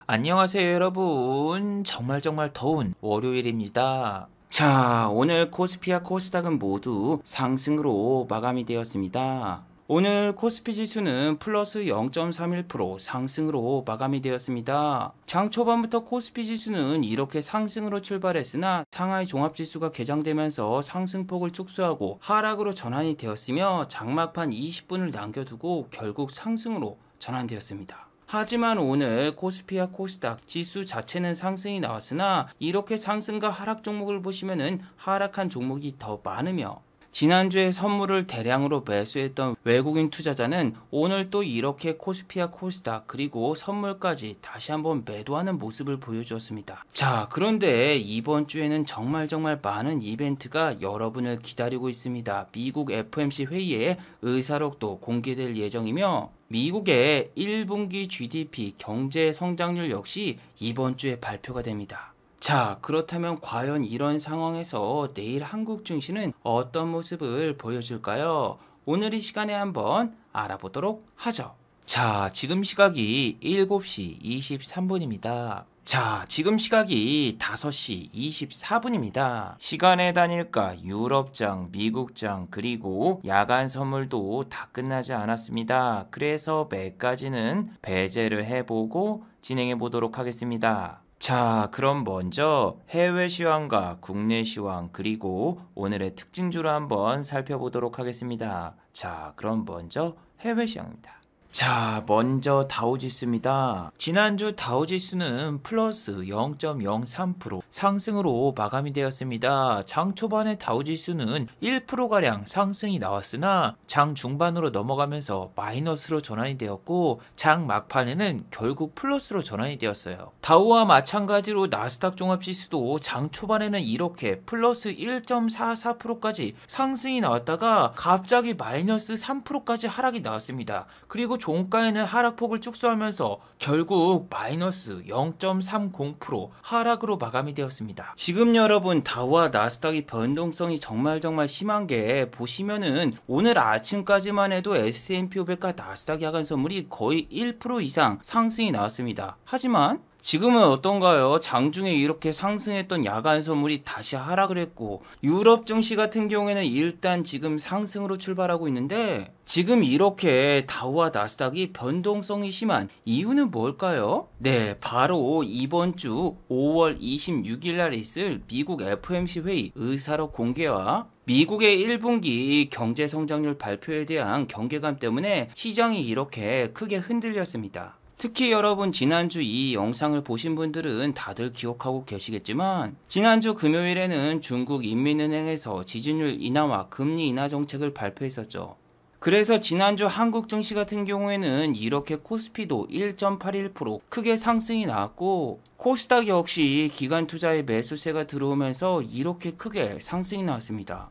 안녕하세요 여러분. 정말 더운 월요일입니다. 자, 오늘 코스피와 코스닥은 모두 상승으로 마감이 되었습니다. 오늘 코스피 지수는 플러스 0.31% 상승으로 마감이 되었습니다. 장 초반부터 코스피 지수는 이렇게 상승으로 출발했으나 상하이 종합지수가 개장되면서 상승폭을 축소하고 하락으로 전환이 되었으며 장막판 20분을 남겨두고 결국 상승으로 전환되었습니다. 하지만 오늘 코스피와 코스닥 지수 자체는 상승이 나왔으나 이렇게 상승과 하락 종목을 보시면은 하락한 종목이 더 많으며 지난주에 선물을 대량으로 매수했던 외국인 투자자는 오늘 또 이렇게 코스피와 코스닥 그리고 선물까지 다시 한번 매도하는 모습을 보여주었습니다. 자, 그런데 이번 주에는 정말 많은 이벤트가 여러분을 기다리고 있습니다. 미국 FOMC 회의에 의사록도 공개될 예정이며 미국의 1분기 GDP 경제 성장률 역시 이번 주에 발표가 됩니다. 자, 그렇다면 과연 이런 상황에서 내일 한국 증시는 어떤 모습을 보여줄까요? 오늘 이 시간에 한번 알아보도록 하죠. 자, 지금 시각이 7시 23분입니다. 자, 지금 시각이 5시 24분입니다. 시간의 단일가, 유럽장, 미국장, 그리고 야간 선물도 다 끝나지 않았습니다. 그래서 매까지는 배제를 해보고 진행해 보도록 하겠습니다. 자, 그럼 먼저 해외 시황과 국내 시황 그리고 오늘의 특징주로 한번 살펴보도록 하겠습니다. 자, 그럼 먼저 해외 시황입니다. 자, 먼저 다우지수입니다. 지난주 다우지수는 플러스 0.03% 상승으로 마감이 되었습니다. 장 초반에 다우지수는 1%가량 상승이 나왔으나 장 중반으로 넘어가면서 마이너스로 전환이 되었고 장 막판에는 결국 플러스로 전환이 되었어요. 다우와 마찬가지로 나스닥 종합지수도 장 초반에는 이렇게 플러스 1.44%까지 상승이 나왔다가 갑자기 마이너스 3%까지 하락이 나왔습니다. 그리고 종가에는 하락폭을 축소하면서 결국 마이너스 0.30% 하락으로 마감이 되었습니다. 지금 여러분 다우와 나스닥의 변동성이 정말 심한 게 보시면은 오늘 아침까지만 해도 S&P 500과 나스닥 야간 선물이 거의 1% 이상 상승이 나왔습니다. 하지만 지금은 어떤가요? 장중에 이렇게 상승했던 야간 선물이 다시 하락을 했고 유럽 증시 같은 경우에는 일단 지금 상승으로 출발하고 있는데 지금 이렇게 다우와 나스닥이 변동성이 심한 이유는 뭘까요? 네, 바로 이번 주 5월 26일 날 있을 미국 FOMC 회의 의사록 공개와 미국의 1분기 경제 성장률 발표에 대한 경계감 때문에 시장이 이렇게 크게 흔들렸습니다. 특히 여러분 지난주 이 영상을 보신 분들은 다들 기억하고 계시겠지만 지난주 금요일에는 중국 인민은행에서 지준율 인하와 금리 인하 정책을 발표했었죠. 그래서 지난주 한국 증시 같은 경우에는 이렇게 코스피도 1.81% 크게 상승이 나왔고 코스닥 역시 기관 투자의 매수세가 들어오면서 이렇게 크게 상승이 나왔습니다.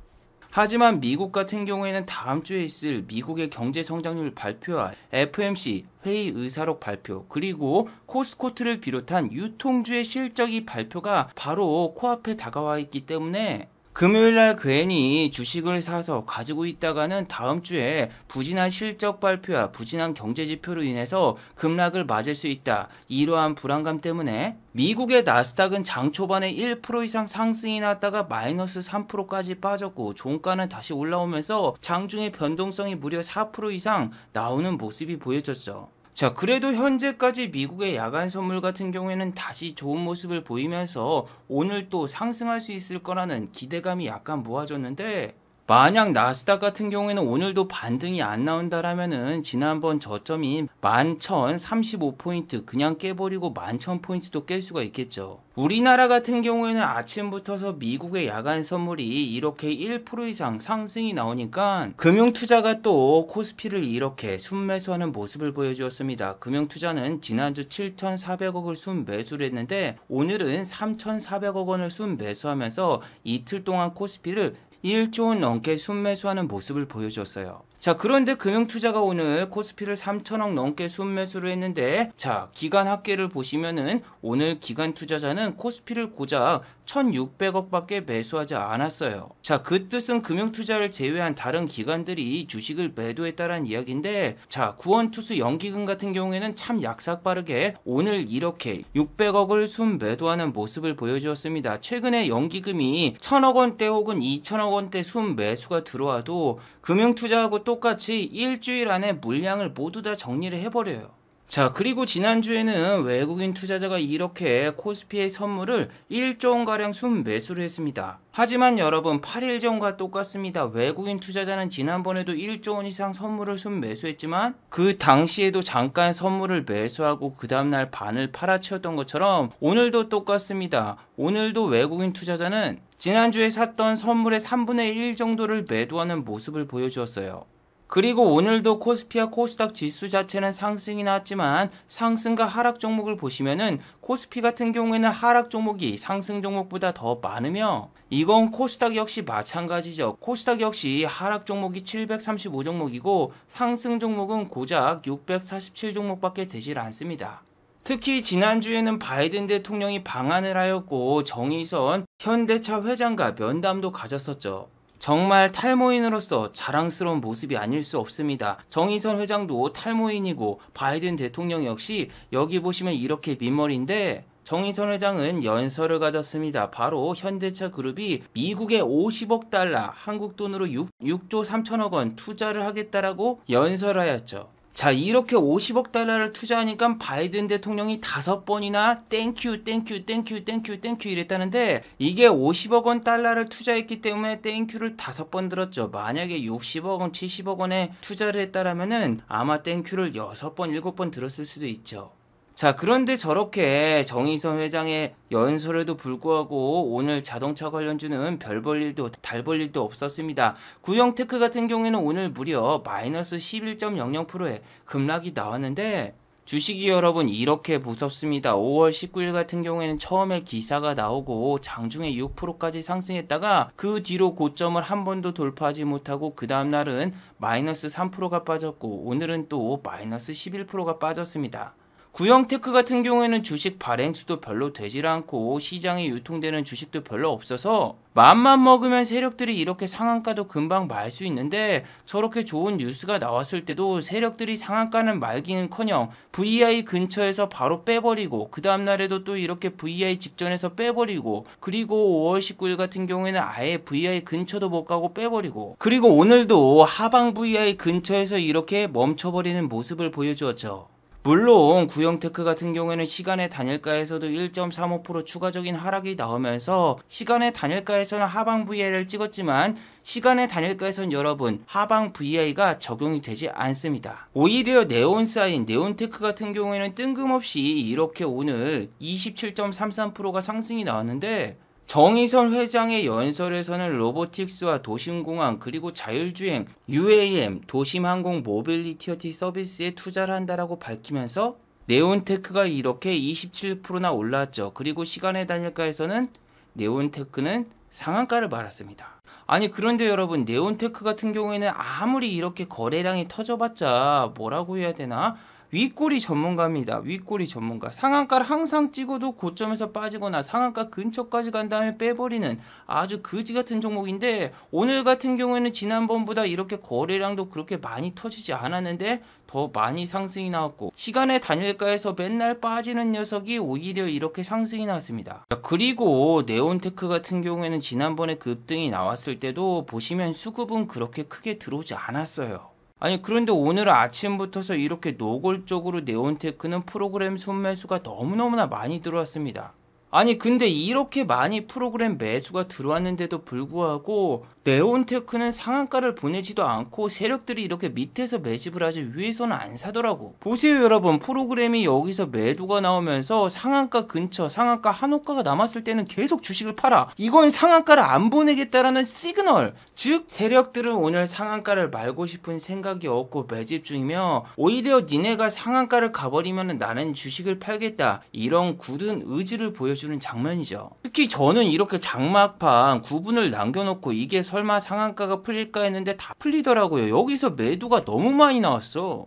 하지만 미국 같은 경우에는 다음 주에 있을 미국의 경제 성장률 발표와 FOMC 회의 의사록 발표 그리고 코스코트를 비롯한 유통주의 실적이 발표가 바로 코앞에 다가와 있기 때문에 금요일날 괜히 주식을 사서 가지고 있다가는 다음 주에 부진한 실적 발표와 부진한 경제지표로 인해서 급락을 맞을 수 있다. 이러한 불안감 때문에 미국의 나스닥은 장 초반에 1% 이상 상승이 났다가 마이너스 3%까지 빠졌고 종가는 다시 올라오면서 장중의 변동성이 무려 4% 이상 나오는 모습이 보여졌죠. 자, 그래도 현재까지 미국의 야간 선물 같은 경우에는 다시 좋은 모습을 보이면서 오늘 또 상승할 수 있을 거라는 기대감이 약간 모아졌는데 만약 나스닥 같은 경우에는 오늘도 반등이 안 나온다라면은 지난번 저점인 11,035포인트 그냥 깨버리고 11,000포인트도 깰 수가 있겠죠. 우리나라 같은 경우에는 아침부터서 미국의 야간 선물이 이렇게 1% 이상 상승이 나오니까 금융투자가 또 코스피를 이렇게 순매수하는 모습을 보여주었습니다. 금융투자는 지난주 7,400억을 순매수를 했는데 오늘은 3,400억 원을 순매수하면서 이틀 동안 코스피를 1조 원 넘게 순매수하는 모습을 보여줬어요. 자, 그런데 금융투자가 오늘 코스피를 3천억 넘게 순매수를 했는데 자, 기간 합계를 보시면은 오늘 기간 투자자는 코스피를 고작 1600억밖에 매수하지 않았어요. 자, 그 뜻은 금융투자를 제외한 다른 기관들이 주식을 매도했다는 이야기인데, 자, 구원투수 연기금 같은 경우에는 참 약삭빠르게 오늘 이렇게 600억을 순매도하는 모습을 보여주었습니다. 최근에 연기금이 1000억 원대 혹은 2000억 원대 순매수가 들어와도 금융투자하고 똑같이 일주일 안에 물량을 모두 다 정리를 해버려요. 자, 그리고 지난주에는 외국인 투자자가 이렇게 코스피의 선물을 1조 원가량 순매수를 했습니다. 하지만 여러분, 8일 전과 똑같습니다. 외국인 투자자는 지난번에도 1조 원 이상 선물을 순매수했지만 그 당시에도 잠깐 선물을 매수하고 그 다음날 반을 팔아치웠던 것처럼 오늘도 똑같습니다. 오늘도 외국인 투자자는 지난주에 샀던 선물의 3분의 1 정도를 매도하는 모습을 보여주었어요. 그리고 오늘도 코스피와 코스닥 지수 자체는 상승이 나왔지만 상승과 하락 종목을 보시면은 코스피 같은 경우에는 하락 종목이 상승 종목보다 더 많으며, 이건 코스닥 역시 마찬가지죠. 코스닥 역시 하락 종목이 735 종목이고 상승 종목은 고작 647 종목밖에 되질 않습니다. 특히 지난주에는 바이든 대통령이 방한을 하였고 정의선 현대차 회장과 면담도 가졌었죠. 정말 탈모인으로서 자랑스러운 모습이 아닐 수 없습니다. 정의선 회장도 탈모인이고 바이든 대통령 역시 여기 보시면 이렇게 민머리인데, 정의선 회장은 연설을 가졌습니다. 바로 현대차 그룹이 미국에 50억 달러, 한국 돈으로 6조 3천억 원 투자를 하겠다라고 연설하였죠. 자, 이렇게 50억 달러를 투자하니까 바이든 대통령이 5번이나 땡큐 땡큐 땡큐 땡큐 땡큐 이랬다는데, 이게 50억 원 달러를 투자했기 때문에 땡큐를 5번 들었죠. 만약에 60억 원, 70억 원에 투자를 했다라면은 아마 땡큐를 6번, 7번 들었을 수도 있죠. 자, 그런데 저렇게 정의선 회장의 연설에도 불구하고 오늘 자동차 관련주는 별 볼 일도 달 볼 일도 없었습니다. 구형테크 같은 경우에는 오늘 무려 마이너스 11.00%의 급락이 나왔는데, 주식이 여러분 이렇게 무섭습니다. 5월 19일 같은 경우에는 처음에 기사가 나오고 장중에 6%까지 상승했다가 그 뒤로 고점을 한 번도 돌파하지 못하고 그 다음날은 마이너스 3%가 빠졌고 오늘은 또 마이너스 11%가 빠졌습니다. 구형테크 같은 경우에는 주식 발행수도 별로 되질 않고 시장에 유통되는 주식도 별로 없어서 맘만 먹으면 세력들이 이렇게 상한가도 금방 말 수 있는데, 저렇게 좋은 뉴스가 나왔을 때도 세력들이 상한가는 말기는커녕 VI 근처에서 바로 빼버리고 그 다음날에도 또 이렇게 VI 직전에서 빼버리고, 그리고 5월 19일 같은 경우에는 아예 VI 근처도 못 가고 빼버리고, 그리고 오늘도 하방 VI 근처에서 이렇게 멈춰버리는 모습을 보여주었죠. 물론 구형테크 같은 경우에는 시간의 단일가에서도 1.35% 추가적인 하락이 나오면서 시간의 단일가에서는 하방 VI를 찍었지만 시간의 단일가에서는 여러분 하방 VI가 적용이 되지 않습니다. 오히려 네온사인, 네온테크 같은 경우에는 뜬금없이 이렇게 오늘 27.33%가 상승이 나왔는데, 정의선 회장의 연설에서는 로보틱스와 도심공항 그리고 자율주행, UAM, 도심항공 모빌리티 서비스에 투자를 한다라고 밝히면서 네온테크가 이렇게 27%나 올랐죠. 그리고 시간의 단일가에서는 네온테크는 상한가를 말았습니다. 아니, 그런데 여러분, 네온테크 같은 경우에는 아무리 이렇게 거래량이 터져봤자 뭐라고 해야 되나? 윗꼬리 전문가입니다. 윗꼬리 전문가. 상한가를 항상 찍어도 고점에서 빠지거나 상한가 근처까지 간 다음에 빼버리는 아주 거지 같은 종목인데, 오늘 같은 경우에는 지난번보다 이렇게 거래량도 그렇게 많이 터지지 않았는데 더 많이 상승이 나왔고, 시간의 단일가에서 맨날 빠지는 녀석이 오히려 이렇게 상승이 나왔습니다. 그리고 네온테크 같은 경우에는 지난번에 급등이 나왔을 때도 보시면 수급은 그렇게 크게 들어오지 않았어요. 아니, 그런데 오늘 아침부터서 이렇게 노골적으로 네온테크는 프로그램 순매수가 너무너무나 많이 들어왔습니다. 아니, 근데 이렇게 많이 프로그램 매수가 들어왔는데도 불구하고 네온테크는 상한가를 보내지도 않고 세력들이 이렇게 밑에서 매집을 하지 위에서는 안 사더라고. 보세요 여러분, 프로그램이 여기서 매도가 나오면서 상한가 근처, 상한가 한호가가 남았을 때는 계속 주식을 팔아. 이건 상한가를 안 보내겠다라는 시그널. 즉 세력들은 오늘 상한가를 말고 싶은 생각이 없고 매집 중이며, 오히려 니네가 상한가를 가버리면 나는 주식을 팔겠다, 이런 굳은 의지를 보여주는 장면이죠. 특히 저는 이렇게 장막판 9분을 남겨놓고 이게 설마 상한가가 풀릴까 했는데 다 풀리더라고요. 여기서 매도가 너무 많이 나왔어.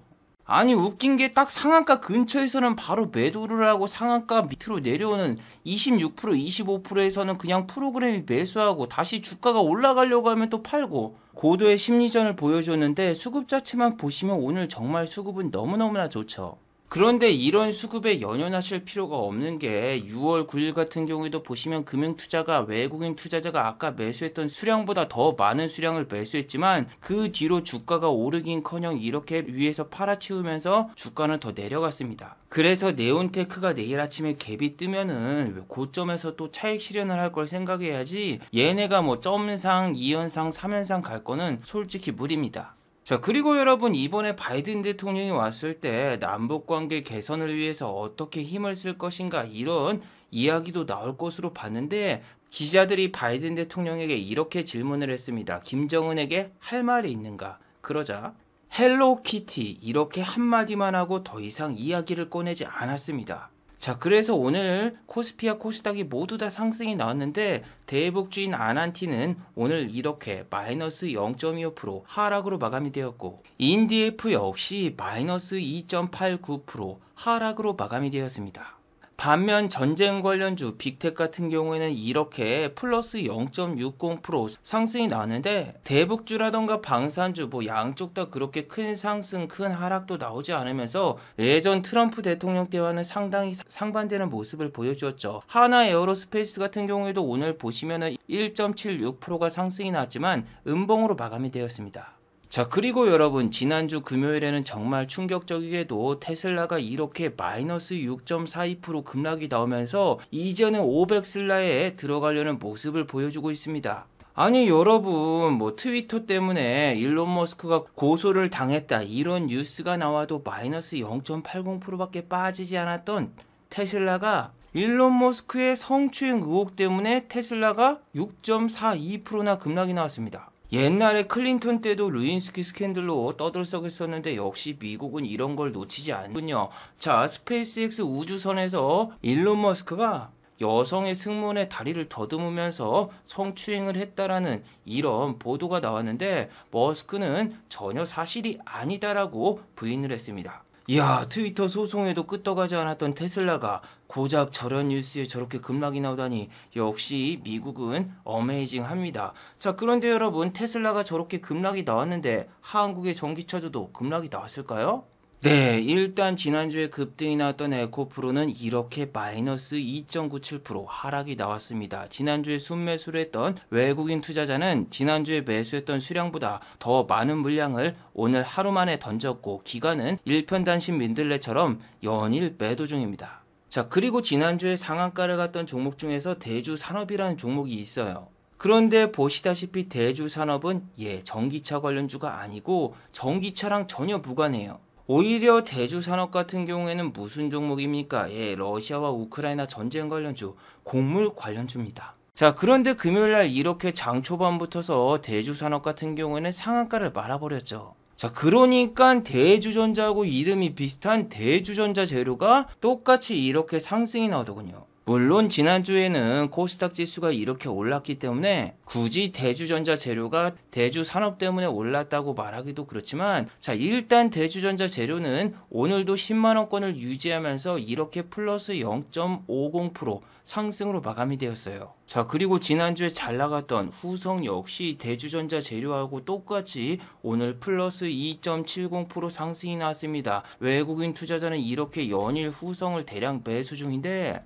아니 웃긴 게 딱 상한가 근처에서는 바로 매도를 하고 상한가 밑으로 내려오는 26%, 25%에서는 그냥 프로그램이 매수하고 다시 주가가 올라가려고 하면 또 팔고 고도의 심리전을 보여줬는데 수급 자체만 보시면 오늘 정말 수급은 너무너무나 좋죠. 그런데 이런 수급에 연연하실 필요가 없는 게 6월 9일 같은 경우에도 보시면 금융투자가 외국인 투자자가 아까 매수했던 수량보다 더 많은 수량을 매수했지만 그 뒤로 주가가 오르긴커녕 이렇게 위에서 팔아치우면서 주가는 더 내려갔습니다. 그래서 네온테크가 내일 아침에 갭이 뜨면은 고점에서 또 차익 실현을 할 걸 생각해야지 얘네가 뭐 점상, 2연상, 3연상 갈 거는 솔직히 무리입니다. 자, 그리고 여러분 이번에 바이든 대통령이 왔을 때 남북관계 개선을 위해서 어떻게 힘을 쓸 것인가 이런 이야기도 나올 것으로 봤는데 기자들이 바이든 대통령에게 이렇게 질문을 했습니다. 김정은에게 할 말이 있는가? 그러자 헬로키티 이렇게 한마디만 하고 더 이상 이야기를 꺼내지 않았습니다. 자, 그래서 오늘 코스피와 코스닥이 모두 다 상승이 나왔는데 대북주인 아난티는 오늘 이렇게 마이너스 0.25% 하락으로 마감이 되었고 인디에프 역시 마이너스 2.89% 하락으로 마감이 되었습니다. 반면 전쟁 관련주 빅텍 같은 경우에는 이렇게 플러스 0.60% 상승이 나왔는데 대북주라던가 방산주 뭐 양쪽 다 그렇게 큰 상승 큰 하락도 나오지 않으면서 예전 트럼프 대통령 때와는 상당히 상반되는 모습을 보여주었죠. 하나 에어로스페이스 같은 경우에도 오늘 보시면은 1.76%가 상승이 나왔지만 음봉으로 마감이 되었습니다. 자, 그리고 여러분 지난주 금요일에는 정말 충격적이게도 테슬라가 이렇게 마이너스 6.42% 급락이 나오면서 이제는 500슬라에 들어가려는 모습을 보여주고 있습니다. 아니 여러분 뭐 트위터 때문에 일론 머스크가 고소를 당했다 이런 뉴스가 나와도 마이너스 0.80%밖에 빠지지 않았던 테슬라가 일론 머스크의 성추행 의혹 때문에 테슬라가 6.42%나 급락이 나왔습니다. 옛날에 클린턴 때도 루인스키 스캔들로 떠들썩했었는데 역시 미국은 이런 걸 놓치지 않군요. 자, 스페이스X 우주선에서 일론 머스크가 여성의 승무원의 다리를 더듬으면서 성추행을 했다라는 이런 보도가 나왔는데 머스크는 전혀 사실이 아니다라고 부인을 했습니다. 이야, 트위터 소송에도 끄떡하지 않았던 테슬라가 고작 저런 뉴스에 저렇게 급락이 나오다니 역시 미국은 어메이징합니다. 자, 그런데 여러분 테슬라가 저렇게 급락이 나왔는데 한국의 전기차주도 급락이 나왔을까요? 네, 일단 지난주에 급등이 나왔던 에코프로는 이렇게 마이너스 2.97% 하락이 나왔습니다. 지난주에 순매수를 했던 외국인 투자자는 지난주에 매수했던 수량보다 더 많은 물량을 오늘 하루 만에 던졌고 기관은 일편단심 민들레처럼 연일 매도 중입니다. 자, 그리고 지난주에 상한가를 갔던 종목 중에서 대주산업이라는 종목이 있어요. 그런데 보시다시피 대주산업은 전기차 관련주가 아니고 전기차랑 전혀 무관해요. 오히려 대주산업 같은 경우에는 무슨 종목입니까? 러시아와 우크라이나 전쟁 관련주, 곡물 관련주입니다. 자, 그런데 금요일날 이렇게 장 초반부터서 대주산업 같은 경우에는 상한가를 말아버렸죠. 자, 그러니까 대주전자하고 이름이 비슷한 대주전자 재료가 똑같이 이렇게 상승이 나오더군요. 물론 지난주에는 코스닥 지수가 이렇게 올랐기 때문에 굳이 대주전자 재료가 대주산업 때문에 올랐다고 말하기도 그렇지만 자, 일단 대주전자 재료는 오늘도 10만원권을 유지하면서 이렇게 플러스 0.50% 상승으로 마감이 되었어요. 자, 그리고 지난주에 잘 나갔던 후성 역시 대주전자 재료하고 똑같이 오늘 플러스 2.70% 상승이 나왔습니다. 외국인 투자자는 이렇게 연일 후성을 대량 매수 중인데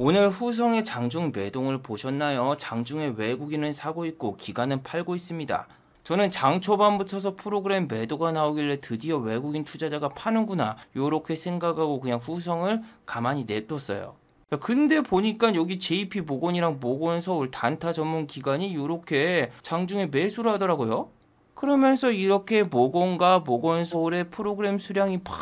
오늘 후성의 장중 매동을 보셨나요? 장중에 외국인은 사고 있고 기관은 팔고 있습니다. 저는 장 초반부터서 프로그램 매도가 나오길래 드디어 외국인 투자자가 파는구나 요렇게 생각하고 그냥 후성을 가만히 냅뒀어요. 근데 보니까 여기 JP모건이랑 모건서울 단타 전문 기관이 요렇게 장중에 매수를 하더라고요. 그러면서 이렇게 모건과 모건서울의 프로그램 수량이 팍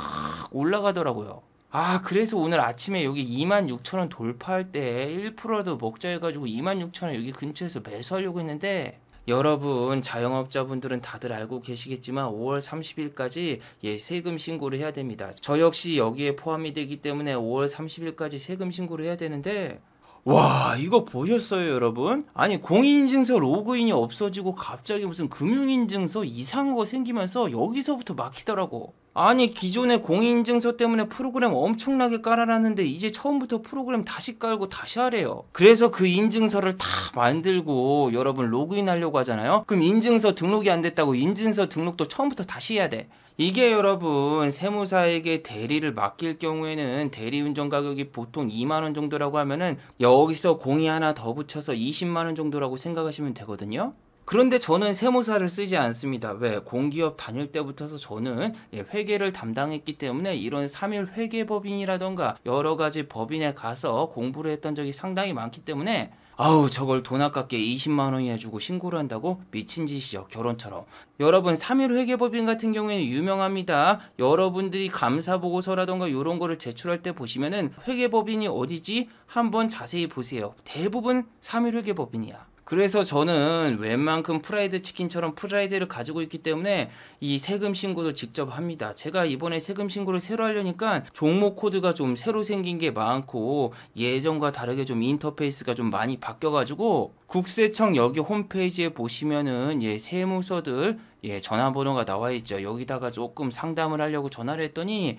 올라가더라고요. 아, 그래서 오늘 아침에 여기 26,000원 돌파할 때 1%라도 먹자 해가지고 26,000원 여기 근처에서 매수하려고 했는데 여러분 자영업자분들은 다들 알고 계시겠지만 5월 30일까지 세금 신고를 해야 됩니다. 저 역시 여기에 포함이 되기 때문에 5월 30일까지 세금 신고를 해야 되는데 와, 이거 보셨어요 여러분? 아니 공인인증서 로그인이 없어지고 갑자기 무슨 금융인증서 이상한 거 생기면서 여기서부터 막히더라고. 아니 기존의 공인인증서 때문에 프로그램 엄청나게 깔아놨는데 이제 처음부터 프로그램 다시 깔고 다시 하래요. 그래서 그 인증서를 다 만들고 여러분 로그인 하려고 하잖아요. 그럼 인증서 등록이 안 됐다고 인증서 등록도 처음부터 다시 해야 돼. 이게 여러분 세무사에게 대리를 맡길 경우에는 대리운전 가격이 보통 2만원 정도라고 하면은 여기서 공이 하나 더 붙여서 20만원 정도라고 생각하시면 되거든요. 그런데 저는 세무사를 쓰지 않습니다. 왜? 공기업 다닐 때부터서 저는 회계를 담당했기 때문에 이런 3일 회계법인이라던가 여러 가지 법인에 가서 공부를 했던 적이 상당히 많기 때문에 아우 저걸 돈 아깝게 20만 원이나 주고 신고를 한다고? 미친 짓이죠. 결혼처럼. 여러분 3일 회계법인 같은 경우에는 유명합니다. 여러분들이 감사보고서라던가 이런 거를 제출할 때 보시면은 회계법인이 어디지? 한번 자세히 보세요. 대부분 3일 회계법인이야. 그래서 저는 웬만큼 프라이드 치킨처럼 프라이드를 가지고 있기 때문에 이 세금 신고도 직접 합니다. 제가 이번에 세금 신고를 새로 하려니까 종목 코드가 좀 새로 생긴 게 많고 예전과 다르게 좀 인터페이스가 좀 많이 바뀌어가지고 국세청 여기 홈페이지에 보시면은 세무서들 전화번호가 나와 있죠. 여기다가 조금 상담을 하려고 전화를 했더니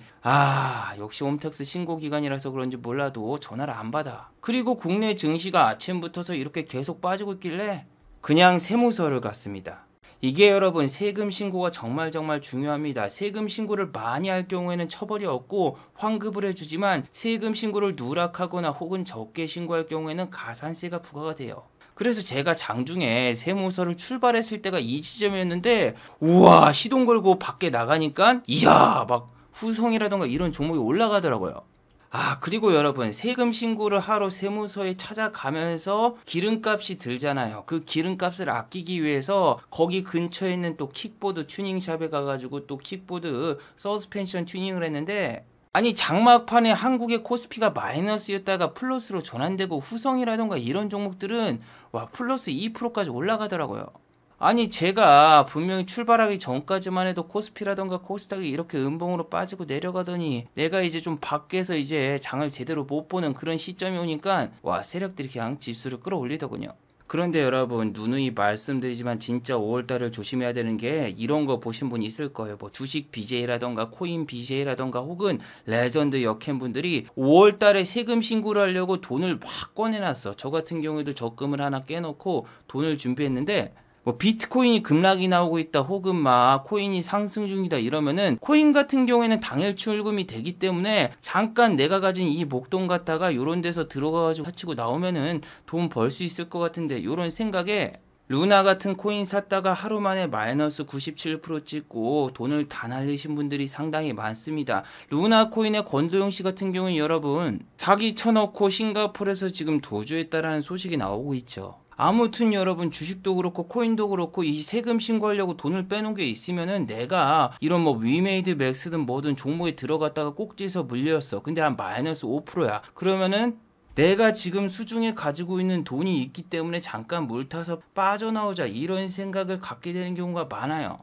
역시 홈택스 신고 기간이라서 그런지 몰라도 전화를 안 받아. 그리고 국내 증시가 아침부터서 이렇게 계속 빠지고 있길래 그냥 세무서를 갔습니다. 이게 여러분 세금 신고가 정말 중요합니다. 세금 신고를 많이 할 경우에는 처벌이 없고 환급을 해주지만 세금 신고를 누락하거나 혹은 적게 신고할 경우에는 가산세가 부과가 돼요. 그래서 제가 장중에 세무서를 출발했을 때가 이 지점이었는데 우와 시동 걸고 밖에 나가니까 이야 막 후성이라던가 이런 종목이 올라가더라고요. 그리고 여러분 세금 신고를 하러 세무서에 찾아가면서 기름값이 들잖아요. 그 기름값을 아끼기 위해서 거기 근처에 있는 또 킥보드 튜닝샵에 가가지고 또 킥보드 서스펜션 튜닝을 했는데 아니 장막판에 한국의 코스피가 마이너스였다가 플러스로 전환되고 후성이라던가 이런 종목들은 플러스 2%까지 올라가더라고요. 아니 제가 분명히 출발하기 전까지만 해도 코스피라던가 코스닥이 이렇게 음봉으로 빠지고 내려가더니 내가 이제 좀 밖에서 이제 장을 제대로 못 보는 그런 시점이 오니까 세력들이 그냥 지수를 끌어올리더군요. 그런데 여러분 누누이 말씀드리지만 진짜 5월달을 조심해야 되는 게 이런 거 보신 분 있을 거예요. 주식 BJ라던가 코인 BJ라던가 혹은 레전드 역행분들이 5월달에 세금 신고를 하려고 돈을 막 꺼내놨어. 저 같은 경우에도 적금을 하나 깨놓고 돈을 준비했는데 비트코인이 급락이 나오고 있다 혹은 코인이 상승 중이다 이러면은 코인 같은 경우에는 당일 출금이 되기 때문에 잠깐 내가 가진 이 목돈 갖다가 요런 데서 들어가가지고 사치고 나오면은 돈 벌 수 있을 것 같은데 요런 생각에 루나 같은 코인 샀다가 하루 만에 마이너스 97% 찍고 돈을 다 날리신 분들이 상당히 많습니다. 루나 코인의 권도영 씨 같은 경우는 여러분 사기 쳐놓고 싱가포르에서 지금 도주했다라는 소식이 나오고 있죠. 아무튼 여러분 주식도 그렇고 코인도 그렇고 이 세금 신고하려고 돈을 빼놓은 게 있으면은 내가 이런 위메이드 맥스든 뭐든 종목에 들어갔다가 꼭지에서 물렸어. 근데 한 마이너스 5%야. 그러면은 내가 지금 수중에 가지고 있는 돈이 있기 때문에 잠깐 물 타서 빠져나오자 이런 생각을 갖게 되는 경우가 많아요.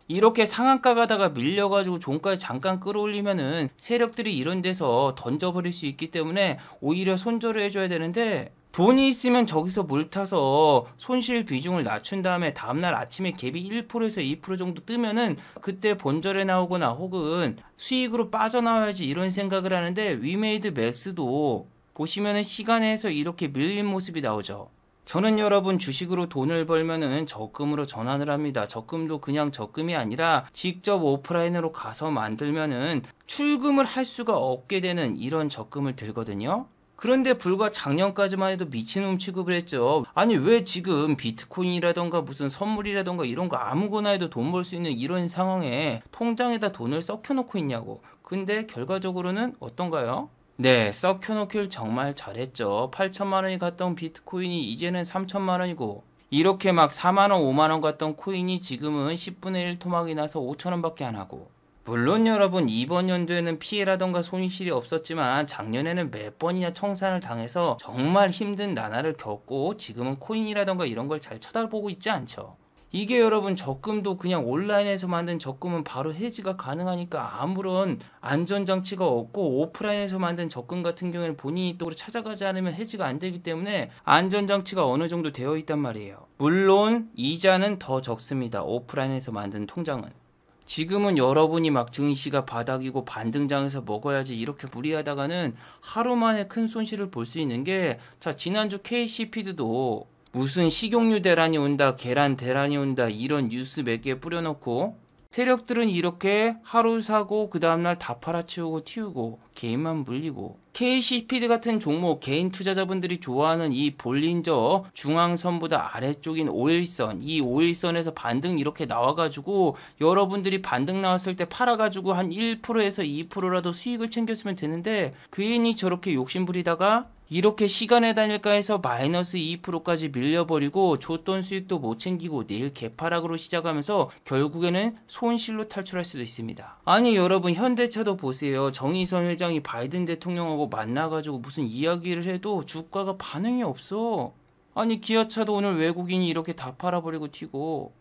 이렇게 상한가 가다가 밀려가지고 종가에 잠깐 끌어올리면은 세력들이 이런 데서 던져버릴 수 있기 때문에 오히려 손절을 해줘야 되는데 돈이 있으면 저기서 물 타서 손실 비중을 낮춘 다음에 다음날 아침에 갭이 1%에서 2% 정도 뜨면은 그때 본절에 나오거나 혹은 수익으로 빠져나와야지 이런 생각을 하는데 위메이드 맥스도 보시면은 시간에서 이렇게 밀린 모습이 나오죠. 저는 여러분 주식으로 돈을 벌면은 적금으로 전환을 합니다. 적금도 그냥 적금이 아니라 직접 오프라인으로 가서 만들면은 출금을 할 수가 없게 되는 이런 적금을 들거든요. 그런데 불과 작년까지만 해도 미친놈 취급을 했죠. 아니 왜 지금 비트코인이라던가 무슨 선물이라던가 이런 거 아무거나 해도 돈 벌 수 있는 이런 상황에 통장에다 돈을 썩혀놓고 있냐고. 근데 결과적으로는 어떤가요? 네, 썩혀놓길 정말 잘했죠. 8천만 원이 갔던 비트코인이 이제는 3천만 원이고 이렇게 막 4만 원, 5만 원 갔던 코인이 지금은 10분의 1 토막이 나서 5천 원밖에 안 하고 물론 여러분 이번 연도에는 피해라던가 손실이 없었지만 작년에는 몇 번이나 청산을 당해서 정말 힘든 나날을 겪고 지금은 코인이라던가 이런 걸 잘 쳐다보고 있지 않죠. 이게 여러분 적금도 그냥 온라인에서 만든 적금은 바로 해지가 가능하니까 아무런 안전장치가 없고 오프라인에서 만든 적금 같은 경우에는 본인이 또 찾아가지 않으면 해지가 안 되기 때문에 안전장치가 어느 정도 되어 있단 말이에요. 물론 이자는 더 적습니다. 오프라인에서 만든 통장은. 지금은 여러분이 막 증시가 바닥이고 반등장에서 먹어야지 이렇게 무리하다가는 하루 만에 큰 손실을 볼 수 있는 게, 자, 지난주 KC피드도 무슨 식용유 대란이 온다, 계란 대란이 온다, 이런 뉴스 몇 개 뿌려놓고 세력들은 이렇게 하루 사고 그 다음날 다 팔아치우고 튀우고 개인만 물리고, KC피드 같은 종목 개인 투자자분들이 좋아하는 이 볼린저 중앙선보다 아래쪽인 5일선, 이 5일선에서 반등 이렇게 나와가지고 여러분들이 반등 나왔을 때 팔아가지고 한 1%에서 2%라도 수익을 챙겼으면 되는데, 괜히 저렇게 욕심부리다가 이렇게 시간에 다닐까 해서 마이너스 2%까지 밀려버리고 줬던 수익도 못 챙기고 내일 개파락으로 시작하면서 결국에는 손실로 탈출할 수도 있습니다. 아니 여러분, 현대차도 보세요. 정의선 회장이 바이든 대통령하고 만나가지고 무슨 이야기를 해도 주가가 반응이 없어. 아니 기아차도 오늘 외국인이 이렇게 다 팔아버리고 튀고,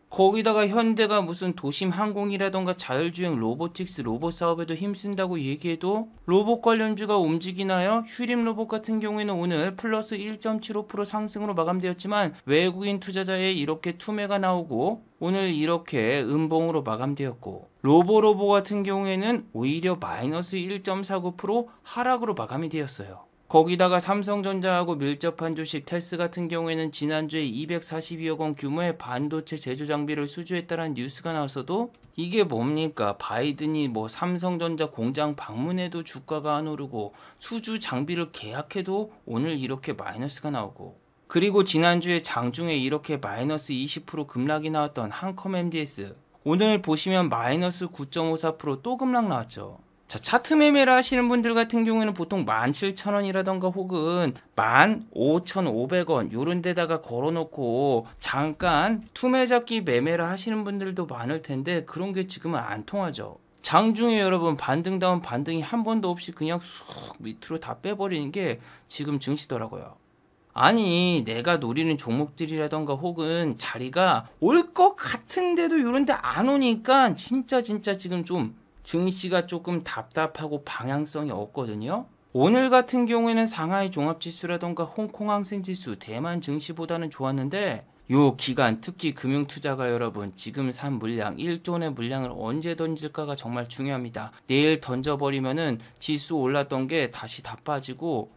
거기다가 현대가 무슨 도심 항공이라던가 자율주행 로보틱스 로봇 사업에도 힘쓴다고 얘기해도 로봇 관련주가 움직이나요? 휴림 로봇 같은 경우에는 오늘 플러스 1.75% 상승으로 마감되었지만 외국인 투자자의 이렇게 투매가 나오고 오늘 이렇게 음봉으로 마감되었고, 로보로보 같은 경우에는 오히려 마이너스 1.49% 하락으로 마감이 되었어요. 거기다가 삼성전자하고 밀접한 주식 테스 같은 경우에는 지난주에 242억 원 규모의 반도체 제조 장비를 수주했다는 뉴스가 나왔어도 이게 뭡니까? 바이든이 뭐 삼성전자 공장 방문해도 주가가 안 오르고 수주 장비를 계약해도 오늘 이렇게 마이너스가 나오고, 그리고 지난주에 장중에 이렇게 마이너스 20% 급락이 나왔던 한컴 MDS 오늘 보시면 마이너스 9.54% 또 급락 나왔죠. 자, 차트 매매를 하시는 분들 같은 경우에는 보통 17,000원이라던가 혹은 15,500원 요런 데다가 걸어놓고 잠깐 투매잡기 매매를 하시는 분들도 많을 텐데 그런 게 지금은 안 통하죠. 장중에 여러분 반등다운 반등이 한 번도 없이 그냥 쑥 밑으로 다 빼버리는 게 지금 증시더라고요. 아니 내가 노리는 종목들이라던가 혹은 자리가 올 것 같은데도 요런데 안 오니까 진짜 지금 좀 증시가 조금 답답하고 방향성이 없거든요. 오늘 같은 경우에는 상하이 종합지수라던가 홍콩 항생지수, 대만 증시보다는 좋았는데 요 기간 특히 금융투자가 여러분 지금 산 물량 1조 원의 물량을 언제 던질까가 정말 중요합니다. 내일 던져버리면은 지수 올랐던 게 다시 다 빠지고,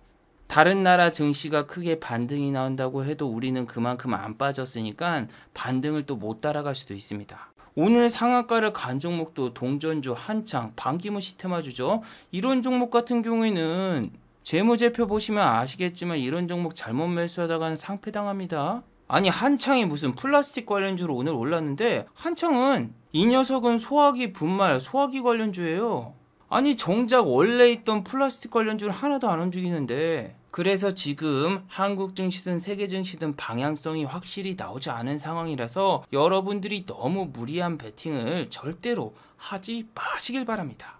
다른 나라 증시가 크게 반등이 나온다고 해도 우리는 그만큼 안 빠졌으니까 반등을 또 못 따라갈 수도 있습니다. 오늘 상한가를 간 종목도 동전주, 한창, 반기문 시테마주죠. 이런 종목 같은 경우에는 재무제표 보시면 아시겠지만 이런 종목 잘못 매수하다가는 상패당합니다. 아니 한창이 무슨 플라스틱 관련주로 오늘 올랐는데, 한창은 이 녀석은 소화기 분말, 소화기 관련주예요. 아니 정작 원래 있던 플라스틱 관련주를 하나도 안 움직이는데, 그래서 지금 한국 증시든 세계 증시든 방향성이 확실히 나오지 않은 상황이라서 여러분들이 너무 무리한 베팅을 절대로 하지 마시길 바랍니다.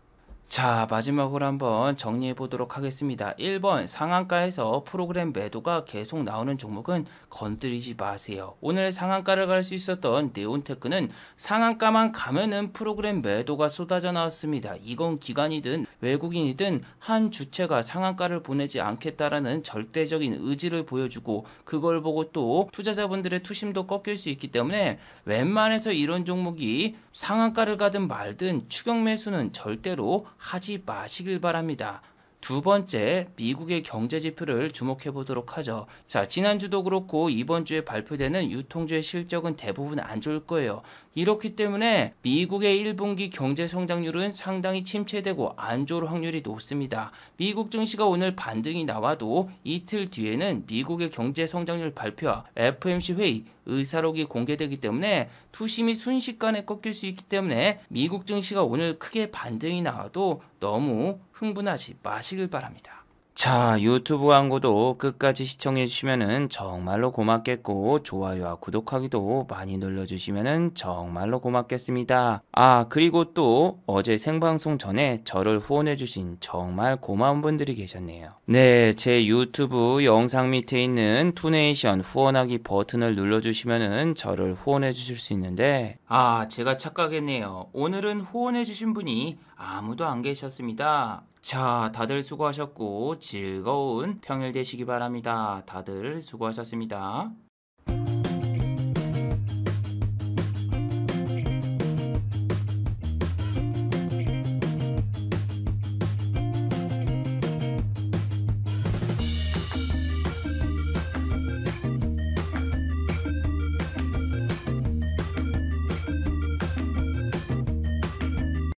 자, 마지막으로 한번 정리해 보도록 하겠습니다. 1번 상한가에서 프로그램 매도가 계속 나오는 종목은 건드리지 마세요. 오늘 상한가를 갈 수 있었던 네온테크는 상한가만 가면은 프로그램 매도가 쏟아져 나왔습니다. 이건 기관이든 외국인이든 한 주체가 상한가를 보내지 않겠다라는 절대적인 의지를 보여주고, 그걸 보고 또 투자자분들의 투심도 꺾일 수 있기 때문에 웬만해서 이런 종목이 상한가를 가든 말든 추격 매수는 절대로 하지 마시길 바랍니다. 두 번째, 미국의 경제 지표를 주목해 보도록 하죠. 자, 지난주도 그렇고 이번 주에 발표되는 유통주의 실적은 대부분 안 좋을 거예요. 이렇기 때문에 미국의 1분기 경제 성장률은 상당히 침체되고 안 좋을 확률이 높습니다. 미국 증시가 오늘 반등이 나와도 이틀 뒤에는 미국의 경제 성장률 발표와 FOMC 회의 의사록이 공개되기 때문에 투심이 순식간에 꺾일 수 있기 때문에 미국 증시가 오늘 크게 반등이 나와도 너무 흥분하지 마시길 바랍니다. 자, 유튜브 광고도 끝까지 시청해 주시면은 정말로 고맙겠고, 좋아요와 구독하기도 많이 눌러주시면은 정말로 고맙겠습니다. 아, 그리고 또 어제 생방송 전에 저를 후원해 주신 정말 고마운 분들이 계셨네요. 네, 제 유튜브 영상 밑에 있는 투네이션 후원하기 버튼을 눌러주시면은 저를 후원해 주실 수 있는데, 아, 제가 착각했네요. 오늘은 후원해 주신 분이 아무도 안 계셨습니다. 자, 다들 수고하셨고 즐거운 평일 되시기 바랍니다. 다들 수고하셨습니다.